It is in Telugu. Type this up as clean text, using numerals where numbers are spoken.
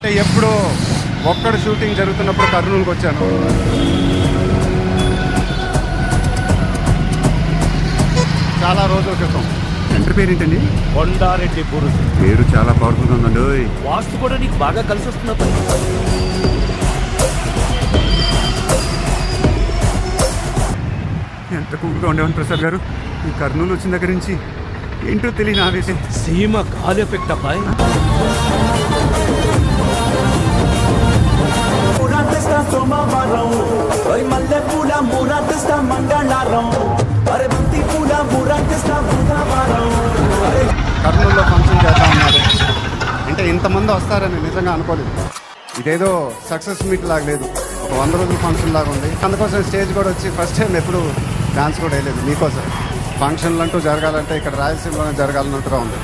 ఎప్పుడు ఒక్కడ షూటింగ్ జరుగుతున్నప్పుడు కర్నూలుకి వచ్చాను. చాలా రోజుల క్రితం. సెంటర్ పేరు ఏంటండి? కొండారెడ్డి బురుజు. పేరు చాలా పవర్ఫుల్గా ఉందండి. వాస్తు కూడా నీకు బాగా కలిసి వస్తున్న పని. ఎంత కూల్గా ఉండేవాడి ప్రసాద్ గారు. ఈ కర్నూలు వచ్చిన దగ్గర నుంచి ఏంటో తెలియని ఆవేశం. సీమ గాలి ఎఫెక్ట్ అబ్బాయి. సోమవారం మల్లె పూల మురాతిస్తా మంగళవారం బంతి పూల మురాతిస్తా బుధవారం. కర్నూలులో ఫంక్షన్ చేద్దాం ఉన్నారు. అంటే ఇంతమంది వస్తారని నిజంగా అనుకోలేదు. ఇదేదో సక్సెస్ మీట్ లాగా లేదు, ఒక 100 రోజుల ఫంక్షన్ లాగా ఉంది. అందుకోసం స్టేజ్ కూడా వచ్చి ఫస్ట్ టైం ఎప్పుడు డాన్స్ కూడా వేయలేదు. మీకోసం ఫంక్షన్లు అంటూ జరగాలంటే ఇక్కడ రాయలసీమలోనే జరగాలన్నట్టుగా ఉంది.